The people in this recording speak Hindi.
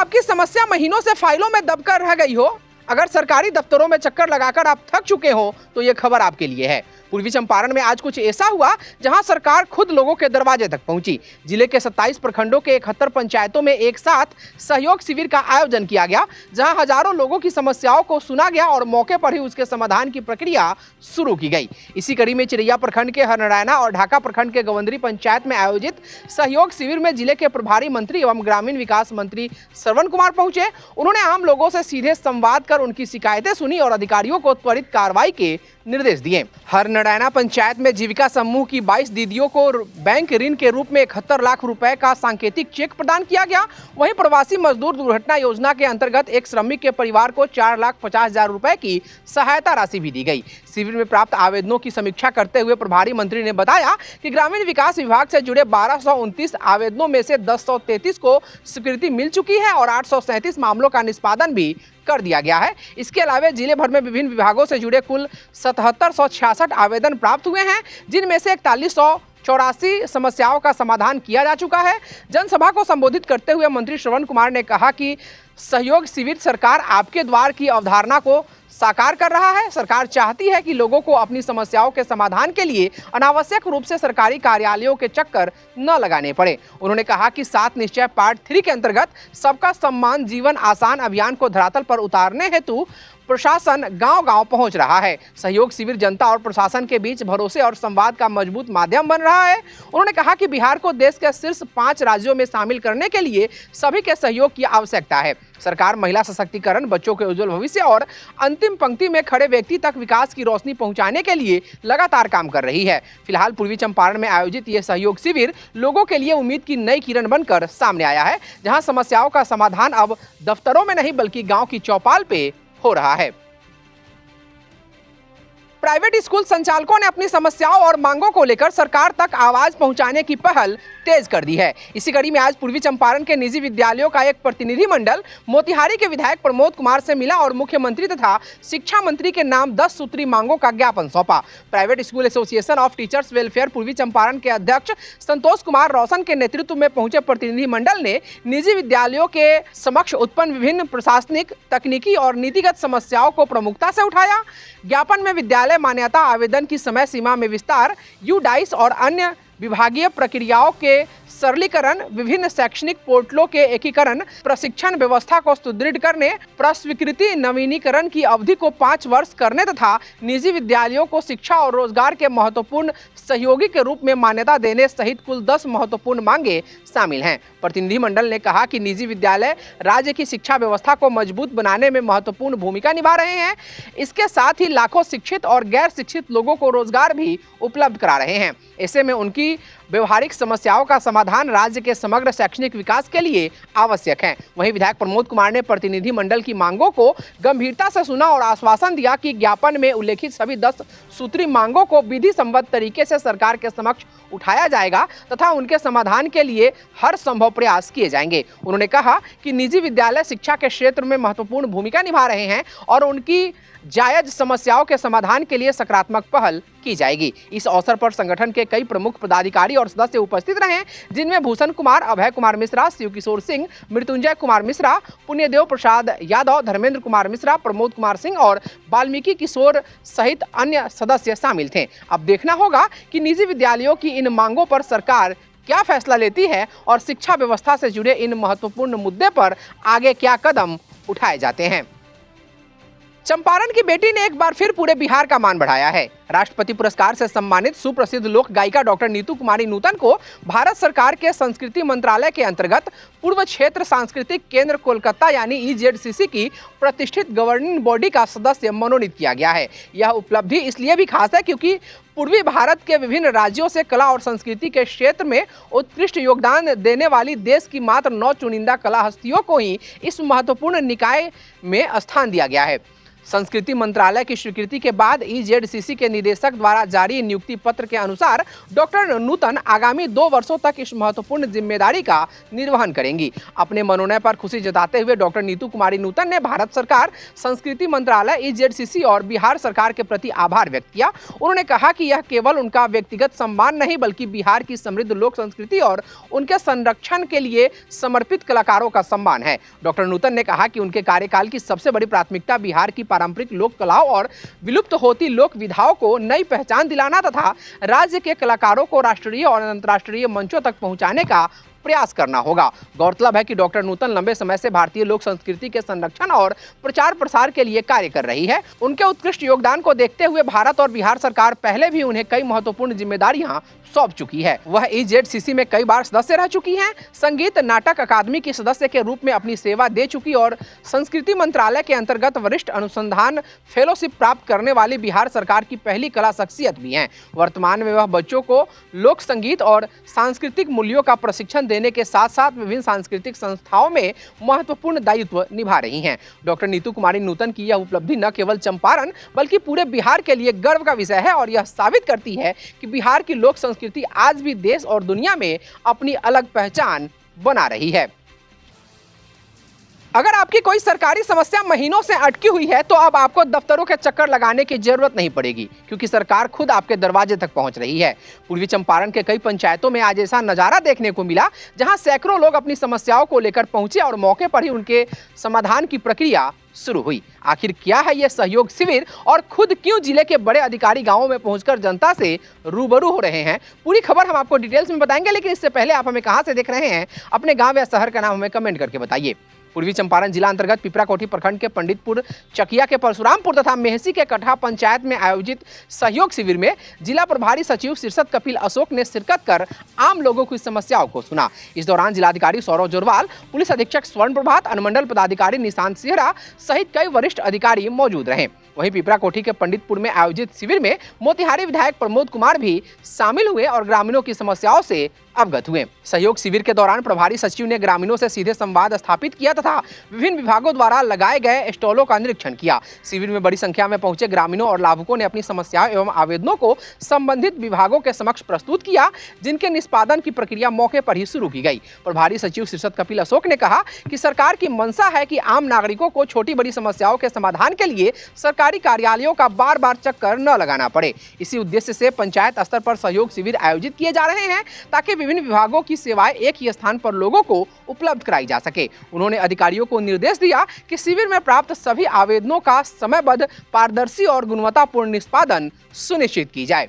आपकी समस्या महीनों से फाइलों में दबकर रह गई हो, अगर सरकारी दफ्तरों में चक्कर लगाकर आप थक चुके हो तो ये खबर आपके लिए है। पूर्वी चंपारण में आज कुछ ऐसा हुआ जहां सरकार खुद लोगों के दरवाजे तक पहुंची। जिले के 27 प्रखंडों के 71 पंचायतों में एक साथ सहयोग शिविर का आयोजन किया गया, जहां हजारों लोगों की समस्याओं को सुना गया और मौके पर ही उसके समाधान की प्रक्रिया शुरू की गई। इसी कड़ी में चिरैया प्रखंड के हरनारायणा और ढाका प्रखंड के गवंदरी पंचायत में आयोजित सहयोग शिविर में जिले के प्रभारी मंत्री एवं ग्रामीण विकास मंत्री श्रवण कुमार पहुंचे। उन्होंने आम लोगों से सीधे संवाद कर उनकी शिकायतें सुनी और अधिकारियों को त्वरित कार्रवाई के निर्देश दिए। हरनारायणा पंचायत में जीविका समूह की 22 दीदियों को बैंक ऋण के रूप में 71 लाख रुपए का सांकेतिक चेक प्रदान किया गया। वहीं प्रवासी मजदूर दुर्घटना योजना के अंतर्गत एक श्रमिक के परिवार को 4,50,000 रुपए की सहायता राशि भी दी गई। शिविर में प्राप्त आवेदनों की समीक्षा करते हुए प्रभारी मंत्री ने बताया कि ग्रामीण विकास विभाग से जुड़े 1229 आवेदनों में से 1033 को स्वीकृति मिल चुकी है और 837 मामलों का निष्पादन भी कर दिया गया है। इसके अलावा जिले भर में विभिन्न विभागों से जुड़े कुल 7766 आवेदन प्राप्त हुए हैं, जिनमें से 4184 समस्याओं का समाधान किया जा चुका है। जनसभा को संबोधित करते हुए मंत्री श्रवण कुमार ने कहा कि सहयोग शिविर सरकार आपके द्वार की अवधारणा को साकार कर रहा है। सरकार चाहती है कि लोगों को अपनी समस्याओं के समाधान के लिए अनावश्यक रूप से सरकारी कार्यालयों के चक्कर न लगाने पड़े। उन्होंने कहा कि 7 निश्चय पार्ट 3 के अंतर्गत सबका सम्मान जीवन आसान अभियान को धरातल पर उतारने हेतु प्रशासन गांव-गांव पहुंच रहा है। सहयोग शिविर जनता और प्रशासन के बीच भरोसे और संवाद का मजबूत माध्यम बन रहा है। उन्होंने कहा कि बिहार को देश के शीर्ष 5 राज्यों में शामिल करने के लिए सभी के सहयोग की आवश्यकता है। सरकार महिला सशक्तिकरण, बच्चों के उज्जवल भविष्य और अंतिम पंक्ति में खड़े व्यक्ति तक विकास की रोशनी पहुंचाने के लिए लगातार काम कर रही है। फिलहाल पूर्वी चंपारण में आयोजित ये सहयोग शिविर लोगों के लिए उम्मीद की नई किरण बनकर सामने आया है, जहां समस्याओं का समाधान अब दफ्तरों में नहीं बल्कि गांव की चौपाल पे हो रहा है। प्राइवेट स्कूल संचालकों ने अपनी समस्याओं और मांगों को लेकर सरकार तक आवाज पहुंचाने की पहल तेज कर दी है। इसी कड़ी में आज पूर्वी चंपारण के निजी विद्यालयों का एक प्रतिनिधिमंडल मोतिहारी के विधायक प्रमोद कुमार से मिला और मुख्यमंत्री तथा शिक्षा मंत्री के नाम 10 सूत्री मांगों का ज्ञापन सौंपा। Private school association of teachers welfare पूर्वी चंपारण के अध्यक्ष संतोष कुमार रोशन के नेतृत्व में पहुंचे प्रतिनिधिमंडल ने निजी विद्यालयों के समक्ष उत्पन्न विभिन्न प्रशासनिक, तकनीकी और नीतिगत समस्याओं को प्रमुखता से उठाया। ज्ञापन में विद्यालय मान्यता आवेदन की समय सीमा में विस्तार, यूडाइस और अन्य विभागीय प्रक्रियाओं के सरलीकरण, विभिन्न शैक्षणिक पोर्टलों के एकीकरण, प्रशिक्षण व्यवस्था को सुदृढ़ करने, प्रस्वीकृति नवीनीकरण की अवधि को 5 वर्ष करने तथा निजी विद्यालयों को शिक्षा और रोजगार के महत्वपूर्ण सहयोगी के रूप में मान्यता देने सहित कुल 10 महत्वपूर्ण मांगे शामिल हैं। प्रतिनिधिमंडल ने कहा कि निजी विद्यालय राज्य की शिक्षा व्यवस्था को मजबूत बनाने में महत्वपूर्ण भूमिका निभा रहे हैं। इसके साथ ही लाखों शिक्षित और गैर शिक्षित लोगों को रोजगार भी उपलब्ध करा रहे हैं। ऐसे में उनकी व्यवहारिक समस्याओं का समाधान राज्य के समग्र शैक्षणिक विकास के लिए आवश्यक है। वहीं विधायक प्रमोद कुमार ने प्रतिनिधिमंडल की मांगों को गंभीरता से सुना और आश्वासन दिया कि ज्ञापन में उल्लेखित सभी 10 सूत्री मांगों को विधि सम्मत तरीके से सरकार के समक्ष उठाया जाएगा तथा उनके समाधान के लिए हर संभव प्रयास किए जाएंगे। उन्होंने कहा कि निजी विद्यालय शिक्षा के क्षेत्र में महत्वपूर्ण भूमिका निभा रहे हैं और उनकी जायज समस्याओं के समाधान के लिए सकारात्मक पहल की जाएगी। इस अवसर पर संगठन के कई प्रमुख पदाधिकारी और सदस्य उपस्थित रहे, जिनमें भूषण कुमार, अभय कुमार मिश्रा, शिव किशोर सिंह, मृत्युंजय कुमार मिश्रा, पुण्यदेव प्रसाद यादव, धर्मेंद्र कुमार मिश्रा, प्रमोद कुमार सिंह और वाल्मीकि किशोर सहित अन्य सदस्य शामिल थे। अब देखना होगा कि निजी विद्यालयों की इन मांगों पर सरकार क्या फैसला लेती है और शिक्षा व्यवस्था से जुड़े इन महत्वपूर्ण मुद्दे पर आगे क्या कदम उठाए जाते हैं। चंपारण की बेटी ने एक बार फिर पूरे बिहार का मान बढ़ाया है। राष्ट्रपति पुरस्कार से सम्मानित सुप्रसिद्ध लोक गायिका डॉक्टर नीतू कुमारी नूतन को भारत सरकार के संस्कृति मंत्रालय के अंतर्गत पूर्व क्षेत्र सांस्कृतिक केंद्र कोलकाता यानी EZCC की प्रतिष्ठित गवर्निंग बॉडी का सदस्य मनोनीत किया गया है। यह उपलब्धि इसलिए भी खास है क्योंकि पूर्वी भारत के विभिन्न राज्यों से कला और संस्कृति के क्षेत्र में उत्कृष्ट योगदान देने वाली देश की मात्र 9 चुनिंदा कला हस्तियों को ही इस महत्वपूर्ण निकाय में स्थान दिया गया है। संस्कृति मंत्रालय की स्वीकृति के बाद ईजेडसीसी के निदेशक द्वारा जारी नियुक्ति पत्र के अनुसार डॉक्टर नूतन आगामी 2 वर्षों तक इस महत्वपूर्ण जिम्मेदारी का निर्वहन करेंगी। अपने मनोनयन पर खुशी जताते हुए डॉक्टर नीतू कुमारी नूतन ने भारत सरकार, संस्कृति मंत्रालय, ईजेडसीसी और बिहार सरकार के प्रति आभार व्यक्त किया। उन्होंने कहा कि यह केवल उनका व्यक्तिगत सम्मान नहीं बल्कि बिहार की समृद्ध लोक संस्कृति और उनके संरक्षण के लिए समर्पित कलाकारों का सम्मान है। डॉक्टर नूतन ने कहा कि उनके कार्यकाल की सबसे बड़ी प्राथमिकता बिहार की पारंपरिक लोक कलाओं और विलुप्त होती लोक विधाओं को नई पहचान दिलाना तथा राज्य के कलाकारों को राष्ट्रीय और अंतर्राष्ट्रीय मंचों तक पहुंचाने का प्रयास करना होगा। गौरतलब है कि डॉक्टर नूतन लंबे समय से भारतीय लोक संस्कृति के संरक्षण और प्रचार प्रसार के लिए कार्य कर रही है। उनके उत्कृष्ट योगदान को देखते हुए भारत और बिहार सरकार पहले भी उन्हें कई महत्वपूर्ण जिम्मेदारियां सौंप चुकी है। वह ईजेडसीसी में कई बार सदस्य रह चुकी हैं, संगीत नाटक अकादमी की सदस्य के रूप में अपनी सेवा दे चुकी और संस्कृति मंत्रालय के अंतर्गत वरिष्ठ अनुसंधान फेलोशिप प्राप्त करने वाली बिहार सरकार की पहली कला शख्सियत भी हैं। वर्तमान में वह बच्चों को लोक संगीत और सांस्कृतिक मूल्यों का प्रशिक्षण देने के साथ साथ विभिन्न सांस्कृतिक संस्थाओं में महत्वपूर्ण दायित्व निभा रही हैं। डॉक्टर नीतू कुमारी नूतन की यह उपलब्धि न केवल चंपारण बल्कि पूरे बिहार के लिए गर्व का विषय है और यह साबित करती है कि बिहार की लोक संस्कृति आज भी देश और दुनिया में अपनी अलग पहचान बना रही है। अगर आपकी कोई सरकारी समस्या महीनों से अटकी हुई है तो अब आपको दफ्तरों के चक्कर लगाने की जरूरत नहीं पड़ेगी, क्योंकि सरकार खुद आपके दरवाजे तक पहुंच रही है। पूर्वी चंपारण के कई पंचायतों में आज ऐसा नजारा देखने को मिला जहां सैकड़ों लोग अपनी समस्याओं को लेकर पहुंचे और मौके पर ही उनके समाधान की प्रक्रिया शुरू हुई। आखिर क्या है यह सहयोग शिविर और खुद क्यों जिले के बड़े अधिकारी गांवों में पहुंचकर जनता से रूबरू हो रहे हैं, पूरी खबर हम आपको डिटेल्स में बताएंगे। लेकिन इससे पहले आप हमें कहां से देख रहे हैं, अपने गांव या शहर का नाम हमें कमेंट करके बताइए। पूर्वी चंपारण जिला अंतर्गत पिपराकोठी प्रखंड के पंडितपुर, चकिया के परशुरामपुर तथा मेहसी के कटहा पंचायत में आयोजित सहयोग शिविर में जिला प्रभारी सचिव शीर्षद कपिल अशोक ने शिरकत कर आम लोगों की समस्याओं को सुना। इस दौरान जिलाधिकारी सौरव जोरवाल, पुलिस अधीक्षक स्वर्ण प्रभात, अनुमंडल पदाधिकारी निशांत सिहरा सहित कई वरिष्ठ अधिकारी मौजूद रहे। वहीं पिपराकोठी के पंडितपुर में आयोजित शिविर में मोतिहारी विधायक प्रमोद कुमार भी शामिल हुए और ग्रामीणों की समस्याओं से अवगत हुए। सहयोग शिविर के दौरान प्रभारी सचिव ने ग्रामीणों से सीधे संवाद स्थापित किया तथा विभिन्न विभागों द्वारा लगाए गए स्टॉलों का निरीक्षण किया। शिविर में बड़ी संख्या में पहुंचे ग्रामीणों और लाभुकों ने अपनी समस्याओं एवं आवेदनों को संबंधित विभागों के समक्ष प्रस्तुत किया, जिनके निष्पादन की प्रक्रिया मौके पर ही शुरू की गई। प्रभारी सचिव शीर्षद कपिल अशोक ने कहा कि सरकार की मंशा है कि आम नागरिकों को छोटी बड़ी समस्याओं के समाधान के लिए सरकारी कार्यालयों का बार बार चक्कर न लगाना पड़े। इसी उद्देश्य से पंचायत स्तर पर सहयोग शिविर आयोजित किए जा रहे हैं ताकि विभिन्न विभागों की सेवाएं एक ही स्थान पर लोगों को उपलब्ध कराई जा सके। उन्होंने अधिकारियों को निर्देश दिया कि शिविर में प्राप्त सभी आवेदनों का समयबद्ध, पारदर्शी और गुणवत्तापूर्ण निष्पादन सुनिश्चित की जाए।